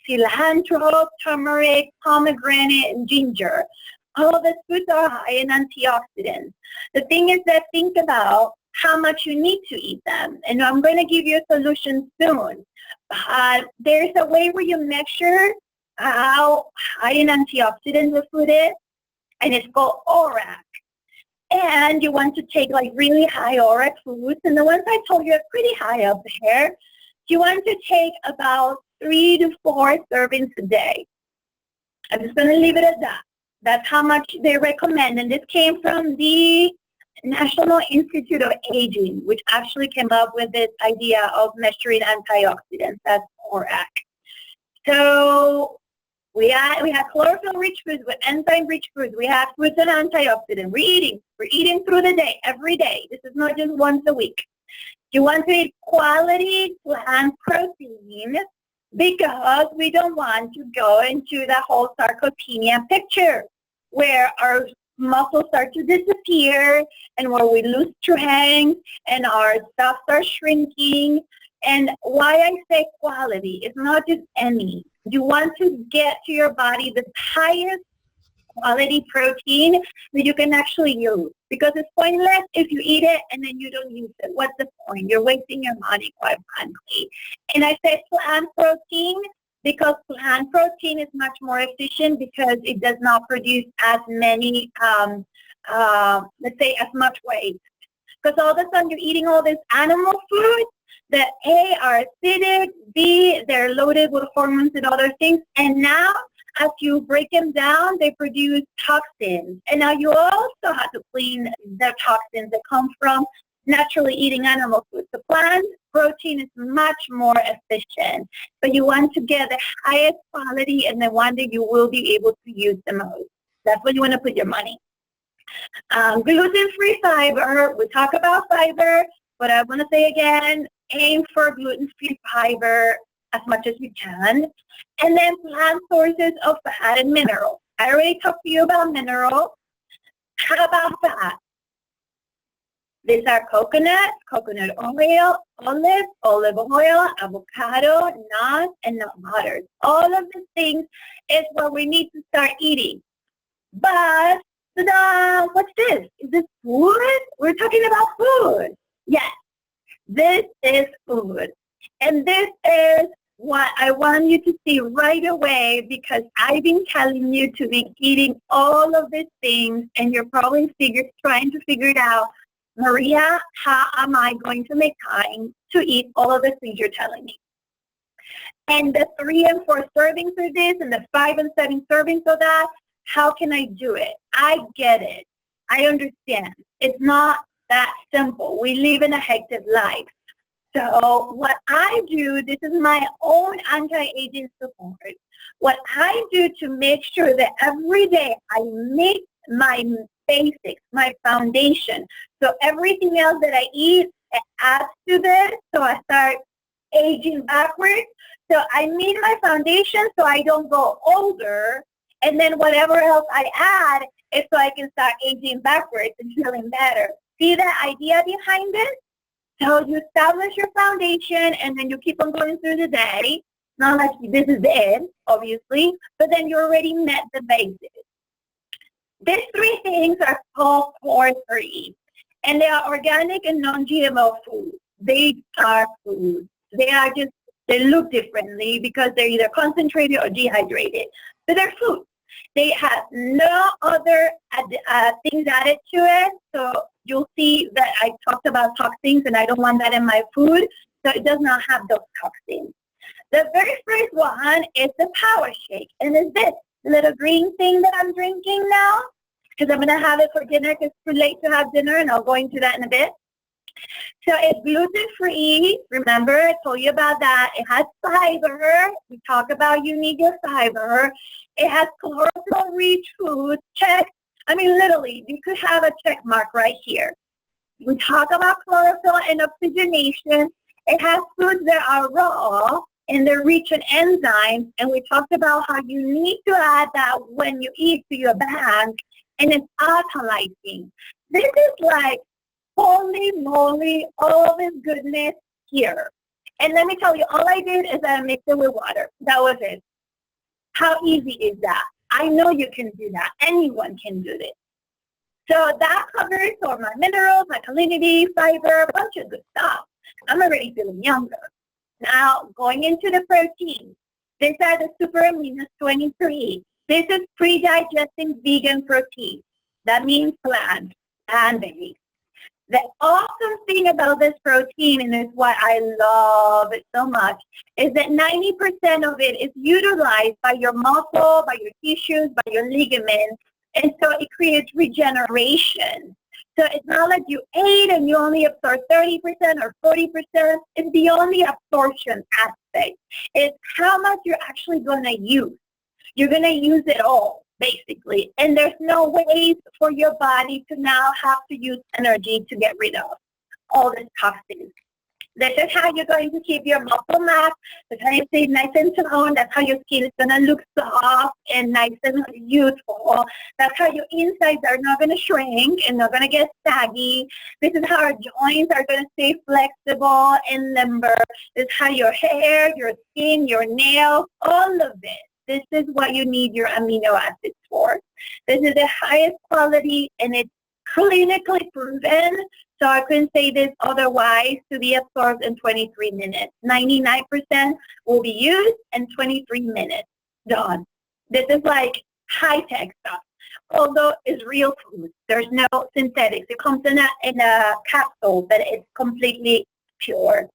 Speaker 2: cilantro, turmeric, pomegranate, and ginger. All of these foods are high in antioxidants. The thing is that think about how much you need to eat them. And I'm going to give you a solution soon. There's a way where you measure how high in antioxidants the food is, and it's called ORAC. And you want to take like really high ORAC foods, and the ones I told you are pretty high up there. You want to take about 3 to 4 servings a day. I'm just going to leave it at that. That's how much they recommend. And this came from the National Institute of Aging, which actually came up with this idea of measuring antioxidants. That's ORAC. So we have chlorophyll-rich foods, with enzyme-rich foods. We have foods and antioxidants. We're eating through the day, every day. This is not just once a week. You want to eat quality plant protein because we don't want to go into the whole sarcopenia picture where our muscles start to disappear and where we lose strength and our stuff starts shrinking. And why I say quality, it's not just any. You want to get to your body the highest quality protein that you can actually use, because it's pointless if you eat it and then you don't use it. What's the point? You're wasting your money, quite frankly. And I say plant protein because plant protein is much more efficient because it does not produce as many, let's say, as much waste. Because all of a sudden you're eating all this animal food that A, are acidic, B, they're loaded with hormones and other things, and now as you break them down, they produce toxins. And now you also have to clean the toxins that come from naturally eating animal food. The plant protein is much more efficient, but you want to get the highest quality and the one that you will be able to use the most. That's where you want to put your money. Gluten-free fiber, we talk about fiber, but I want to say again, aim for gluten-free fiber as much as you can. And then plant sources of fat and minerals. I already talked to you about minerals. How about fat? These are coconut oil, olive oil, avocado, nuts, and nut butters. All of these things is what we need to start eating. But what's this? Is this food? We're talking about food. Yes, this is food. And this is what I want you to see right away, because I've been telling you to be eating all of these things, and you're probably trying to figure it out. Maria, how am I going to make time to eat all of the things you're telling me? And the 3 and 4 servings of this and the 5 and 7 servings of that, how can I do it? I get it. I understand. It's not that simple. We live in a hectic life. So what I do, this is my own anti-aging support. What I do to make sure that every day I make my basics, my foundation. So everything else that I eat adds to this. So I start aging backwards. So I meet my foundation so I don't go older. And then whatever else I add is so I can start aging backwards and feeling better. See the idea behind this? So you establish your foundation, and then you keep on going through the day. Not like this is it, obviously, but then you already met the basics. These 3 things are called core 3, and they are organic and non-GMO foods. They are foods. They look differently because they're either concentrated or dehydrated, but they're foods. They have no other things added to it, so you'll see that I talked about toxins, and I don't want that in my food, so it does not have those toxins. The very first one is the power shake, and it's this little green thing that I'm drinking now, because I'm going to have it for dinner because it's too late to have dinner, and I'll go into that in a bit. So it's gluten-free. Remember, I told you about that. It has fiber. We talk about you need your fiber. It has chlorophyll-rich foods. Check. I mean, literally, you could have a check mark right here. We talk about chlorophyll and oxygenation. It has foods that are raw, and they're rich in enzymes. And we talked about how you need to add that when you eat to your bag, and it's alkalizing. This is like Holy moly, all this goodness here. And let me tell you, all I did is I mixed it with water. That was it. How easy is that? I know you can do that. Anyone can do this. So that covers all my minerals, my salinity, fiber, a bunch of good stuff. I'm already feeling younger. Now, going into the protein. These are the super aminos 23. This is pre-digesting vegan protein. That means plant-based. The awesome thing about this protein, and is why I love it so much, is that 90% of it is utilized by your muscle, by your tissues, by your ligaments, and so it creates regeneration. So it's not like you ate and you only absorb 30% or 40%. It's beyond the absorption aspect. It's how much you're actually going to use. You're going to use it all, basically. And there's no ways for your body to now have to use energy to get rid of all the toxins. This is how you're going to keep your muscle mass. That's how you stay nice and toned. That's how your skin is going to look soft and nice and youthful. That's how your insides are not going to shrink and not going to get saggy. This is how our joints are going to stay flexible and limber. This is how your hair, your skin, your nails, all of it. This is what you need your amino acids for. This is the highest quality, and it's clinically proven. So I couldn't say this otherwise, to be absorbed in 23 minutes. 99% will be used in 23 minutes. Done. This is like high-tech stuff. Although it's real food. There's no synthetics. It comes in a capsule, but it's completely pure.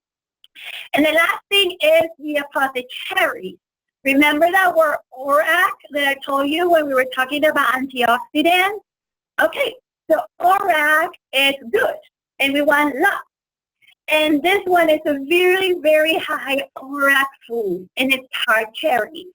Speaker 2: And the last thing is the apothecary. Remember that word ORAC that I told you when we were talking about antioxidants? Okay, so ORAC is good, and we want lots. And this one is a very, very high ORAC food, and it's hard cherry.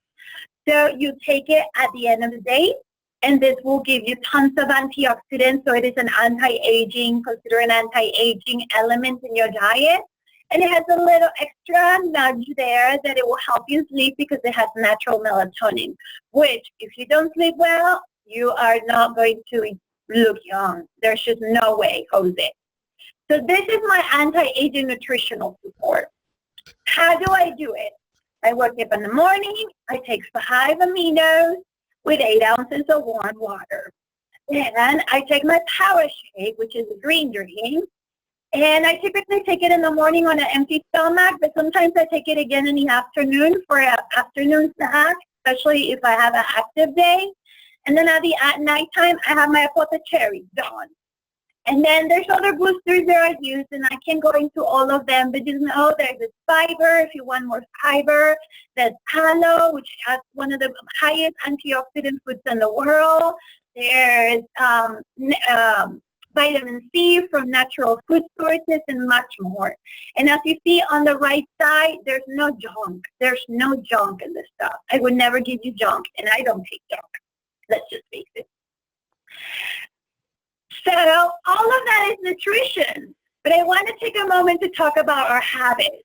Speaker 2: So you take it at the end of the day, and this will give you tons of antioxidants. So it is an anti-aging, consider an anti-aging element in your diet. And it has a little extra nudge there that it will help you sleep because it has natural melatonin, which if you don't sleep well, you are not going to look young. There's just no way, Jose. So this is my anti-aging nutritional support. How do I do it? I wake up in the morning. I take 5 aminos with 8 ounces of warm water. Then I take my power shake, which is a green drink. And I typically take it in the morning on an empty stomach, but sometimes I take it again in the afternoon for an afternoon snack, especially if I have an active day. And then at nighttime, I have my apothecary done. And then there's other boosters that I use, and I can go into all of them, but just know there's this fiber, if you want more fiber. There's aloe, which has one of the highest antioxidant foods in the world. There's vitamin C from natural food sources, and much more. And as you see on the right side, there's no junk. There's no junk in this stuff. I would never give you junk, and I don't take junk. Let's just face it. So all of that is nutrition, but I want to take a moment to talk about our habits.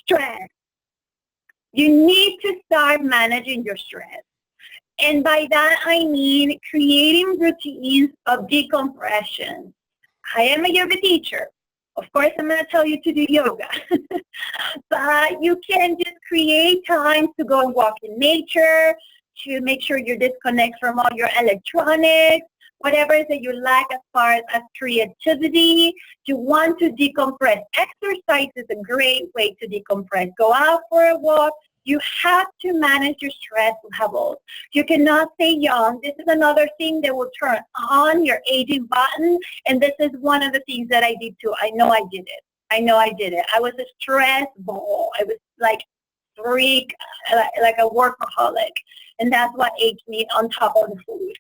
Speaker 2: Stress. You need to start managing your stress. And by that, I mean creating routines of decompression. I am a yoga teacher. Of course, I'm going to tell you to do yoga. But you can just create time to go and walk in nature, to make sure you disconnect from all your electronics, whatever it is that you lack as far as creativity. You want to decompress. Exercise is a great way to decompress. Go out for a walk. You have to manage your stress levels. You cannot stay young. This is another thing that will turn on your aging button, and this is one of the things that I did too. I know I did it. I was a stress ball. I was like freak, like a workaholic, and that's what aged me on top of the food.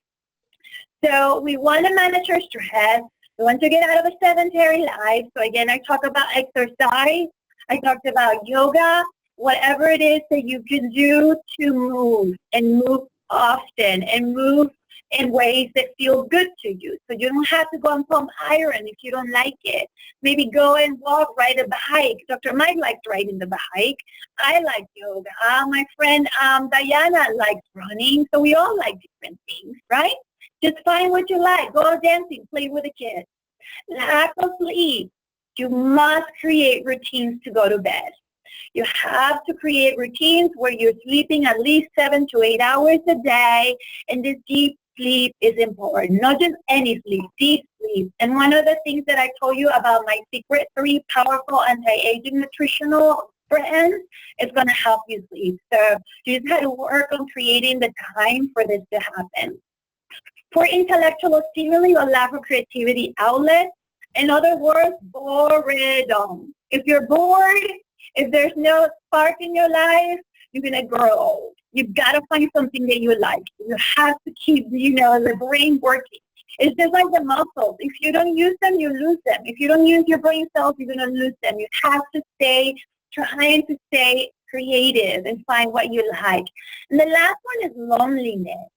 Speaker 2: So we want to manage our stress. We want to get out of a sedentary life. So again, I talk about exercise. I talked about yoga. Whatever it is that you can do to move, and move often, and move in ways that feel good to you. So you don't have to go and pump iron if you don't like it. Maybe go and walk, ride a bike. Dr. Mike liked riding the bike. I like yoga. My friend Diana likes running. So we all like different things, right? Just find what you like. Go dancing, play with the kids. Lack of sleep. You must create routines to go to bed. You have to create routines where you're sleeping at least 7 to 8 hours a day, and this deep sleep is important. Not just any sleep, deep sleep. And one of the things that I told you about my secret 3 powerful anti-aging nutritional brands is going to help you sleep. So you just got to work on creating the time for this to happen. For intellectual stimuli or lack of creativity outlet, in other words, boredom. If you're bored, if there's no spark in your life, you're going to grow old. You've got to find something that you like. You have to keep, the brain working. It's just like the muscles. If you don't use them, you lose them. If you don't use your brain cells, you're going to lose them. You have to trying to stay creative and find what you like. And the last one is loneliness.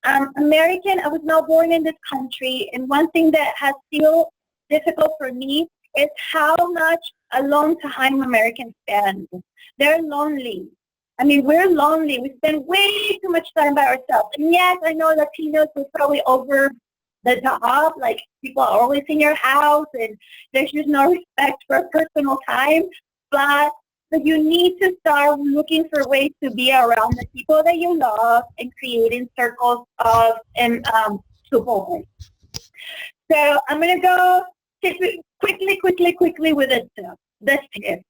Speaker 2: I was not born in this country, and one thing that has still difficult for me is how much alone time Americans spend. They're lonely. I mean, we're lonely. We spend way too much time by ourselves. And yes, I know Latinos are probably over the top, like people are always in your house and there's just no respect for personal time. But you need to start looking for ways to be around the people that you love and creating circles of support. So I'm going to go quickly with this tip.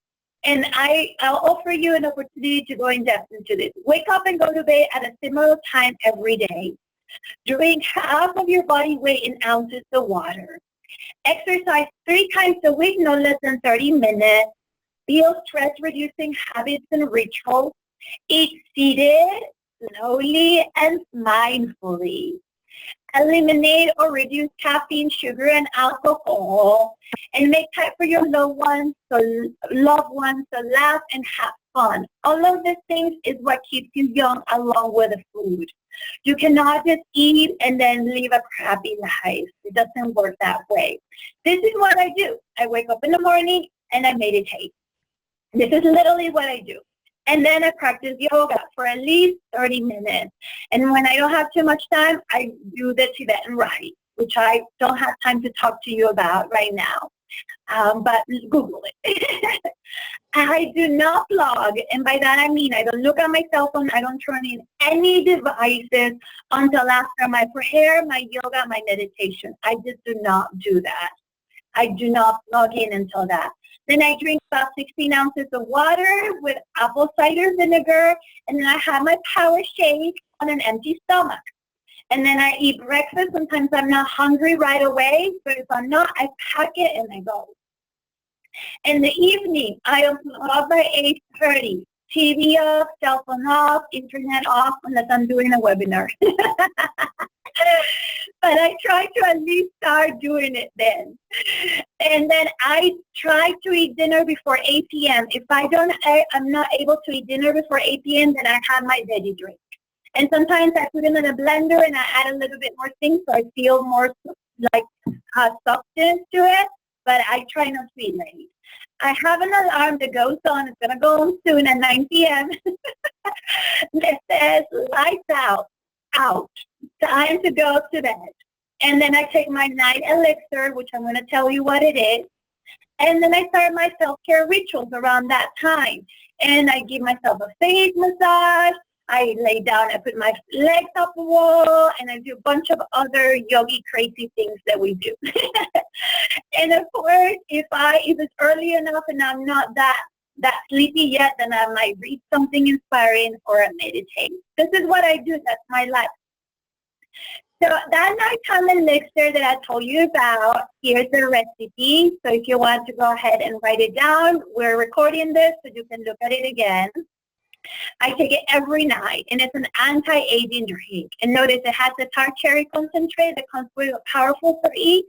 Speaker 2: And I'll offer you an opportunity to go in depth into this. Wake up and go to bed at a similar time every day. Drink half of your body weight in ounces of water. Exercise 3 times a week, no less than 30 minutes. Build stress-reducing habits and rituals. Eat seated, slowly, and mindfully. Eliminate or reduce caffeine, sugar, and alcohol. And make time for your loved ones, so laugh and have fun. All of these things is what keeps you young along with the food. You cannot just eat and then live a crappy life. It doesn't work that way. This is what I do. I wake up in the morning and I meditate. This is literally what I do. And then I practice yoga for at least 30 minutes. And when I don't have too much time, I do the Tibetan rite, which I don't have time to talk to you about right now. But Google it. I do not blog, and by that I mean I don't look at my cell phone, I don't turn in any devices until after my prayer, my yoga, my meditation. I just do not do that. I do not log in until that. Then I drink about 16 ounces of water with apple cider vinegar, and then I have my power shake on an empty stomach. And then I eat breakfast. Sometimes I'm not hungry right away, but if I'm not, I pack it and I go. In the evening, I unplug by 8:30. TV off, cell phone off, internet off, unless I'm doing a webinar. But I try to at least start doing it then. And then I try to eat dinner before 8 p.m. If I'm not able to eat dinner before 8 p.m., then I have my veggie drink. And sometimes I put them in a blender and I add a little bit more things so I feel more like substance to it, but I try not to eat late. I have an alarm that goes on. It's going to go on soon at 9 p.m. that says, lights out, time to go to bed. And then I take my night elixir, which I'm going to tell you what it is. And then I start my self-care rituals around that time. And I give myself a face massage. I lay down, I put my legs up the wall, and I do a bunch of other yogi crazy things that we do. And of course, if it's early enough and I'm not that sleepy yet, then I might read something inspiring or meditate. This is what I do. That's my life. So that nighttime elixir that I told you about, here's the recipe. So if you want to go ahead and write it down, we're recording this so you can look at it again. I take it every night, and it's an anti-aging drink. And notice it has the tart cherry concentrate that comes with a powerful 3,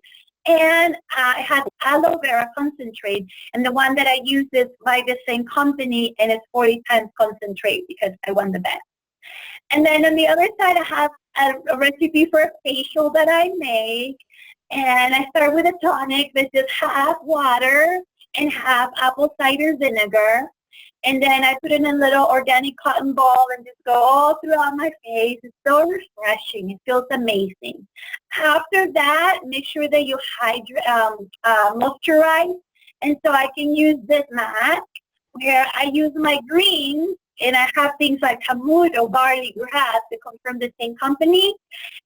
Speaker 2: and it has aloe vera concentrate. And the one that I use is by the same company, and it's 40 times concentrate because I want the best. And then on the other side, I have a recipe for a facial that I make. And I start with a tonic that's just half water and half apple cider vinegar. And then I put it in a little organic cotton ball and just go all throughout my face. It's so refreshing. It feels amazing. After that, make sure that you moisturize. And so I can use this mask where I use my greens, and I have things like kamut or barley grass that come from the same company.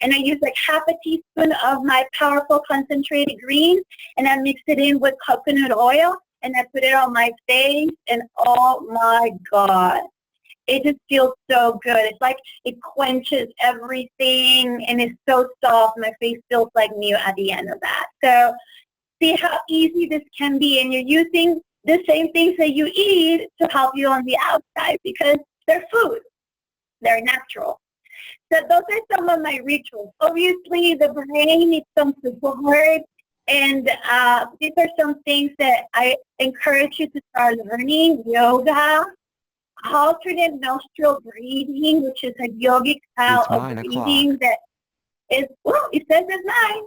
Speaker 2: And I use like half a teaspoon of my powerful concentrated greens, and I mix it in with coconut oil, and I put it on my face, and oh my God, it just feels so good. It's like it quenches everything, and it's so soft. My face feels like new at the end of that. So see how easy this can be, and you're using the same things that you eat to help you on the outside because they're food. They're natural. So those are some of my rituals. Obviously, the brain needs some support, and these are some things that I encourage you to start learning. Yoga, alternate nostril breathing, which is a yogic style of breathing that is, well, it says it's 9.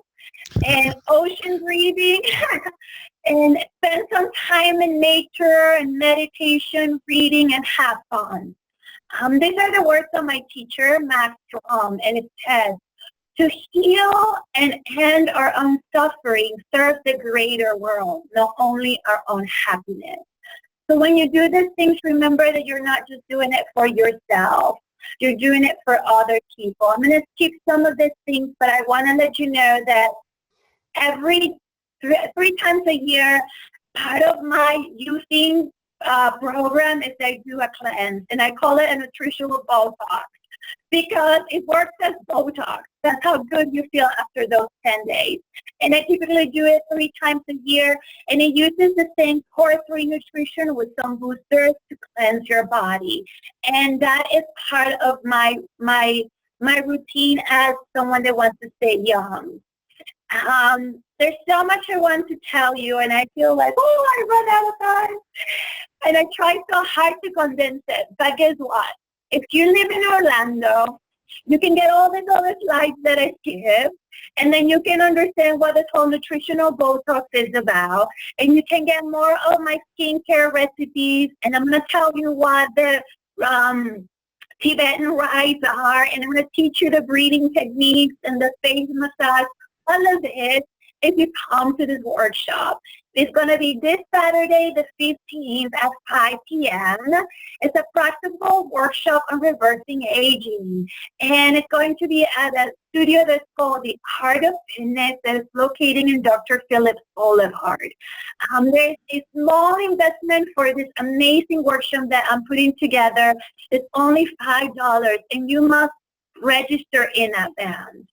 Speaker 2: And ocean breathing, and spend some time in nature and meditation, reading, and have fun. These are the words of my teacher, Max Strom, and it says, to heal and end our own suffering serves the greater world, not only our own happiness. So when you do these things, remember that you're not just doing it for yourself. You're doing it for other people. I'm going to skip some of these things, but I want to let you know that every three times a year, part of my using program is I do a cleanse, and I call it a nutritional Botox because it works as Botox. That's how good you feel after those 10 days. And I typically do it 3 times a year, and it uses the same core 3 nutrition with some boosters to cleanse your body. And that is part of my routine as someone that wants to stay young. There's so much I want to tell you, and I feel like, oh, I run out of time. And I try so hard to condense it. But guess what? If you live in Orlando, you can get all these other slides that I give, and then you can understand what this whole nutritional Botox is about, and you can get more of my skincare recipes, and I'm going to tell you what the Tibetan rites are, and I'm going to teach you the breathing techniques and the face massage, all of it, if you come to this workshop. It's going to be this Saturday, the 15th at 5 p.m. It's a practical workshop on reversing aging. And it's going to be at a studio that's called the Art of Fitness that is located in Dr. Phillips Boulevard. There's a small investment for this amazing workshop that I'm putting together. It's only $5, and you must register in advance.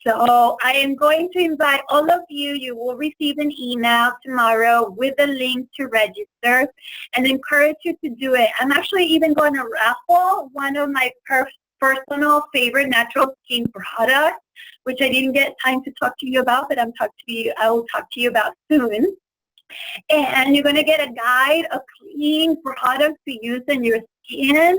Speaker 2: So I am going to invite all of you. You will receive an email tomorrow with a link to register, and encourage you to do it. I'm actually even going to raffle one of my personal favorite natural skin products, which I didn't get time to talk to you about, but I will talk to you about soon. And you're going to get a guide of clean products to use in your skin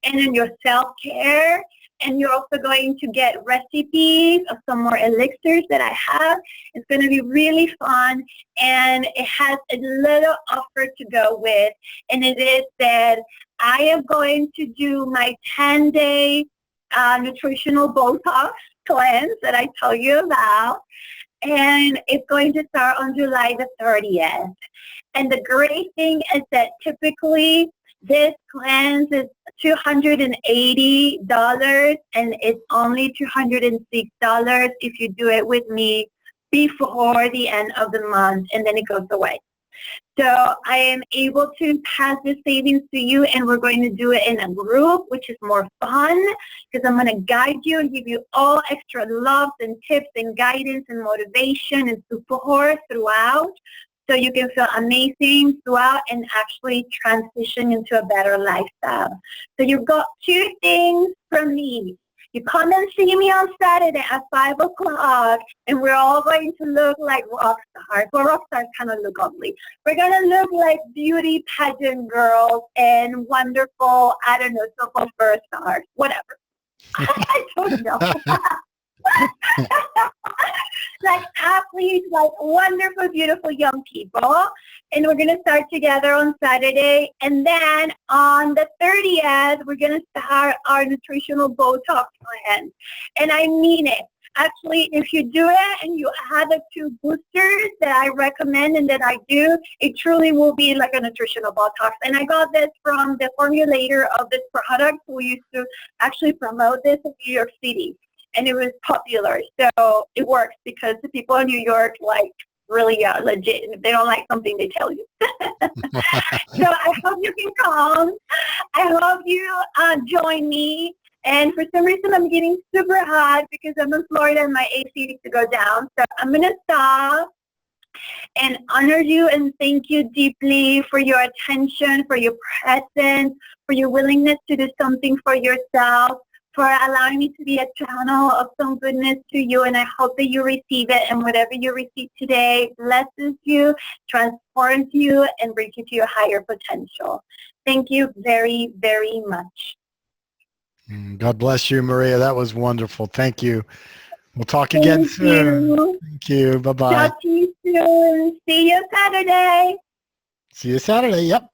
Speaker 2: and in your self-care. And you're also going to get recipes of some more elixirs that I have. It's going to be really fun, and it has a little offer to go with, and it is that I am going to do my 10-day nutritional Botox cleanse that I tell you about, and it's going to start on July the 30th. And the great thing is that typically this cleanse is $280, and it's only $206 if you do it with me before the end of the month, and then it goes away. So I am able to pass the savings to you, and we're going to do it in a group, which is more fun because I'm going to guide you and give you all extra loves and tips and guidance and motivation and support throughout, so you can feel amazing throughout and actually transition into a better lifestyle. So you've got 2 things from me. You come and see me on Saturday at 5 o'clock, and we're all going to look like rock stars. Well, rock stars kind of look ugly. We're going to look like beauty pageant girls and wonderful, I don't know, so-called first stars, whatever. I don't know. Like athletes, like wonderful, beautiful young people. And we're going to start together on Saturday. And then on the 30th, we're going to start our nutritional Botox plan. And I mean it. Actually, if you do it and you add the 2 boosters that I recommend and that I do, it truly will be like a nutritional Botox. And I got this from the formulator of this product who used to actually promote this in New York City. And it was popular. So it works because the people in New York like really legit. And if they don't like something, they tell you. So I hope you can come. I hope you join me. And for some reason, I'm getting super hot because I'm in Florida and my AC needs to go down. So I'm going to stop and honor you and thank you deeply for your attention, for your presence, for your willingness to do something for yourself, for allowing me to be a channel of some goodness to you. And I hope that you receive it. And whatever you receive today blesses you, transforms you, and brings you to your higher potential. Thank you very, very much.
Speaker 1: God bless you, Maria. That was wonderful. Thank you. We'll talk again soon. Thank you. Bye-bye.
Speaker 2: Talk to you soon. See you Saturday.
Speaker 1: See you Saturday. Yep.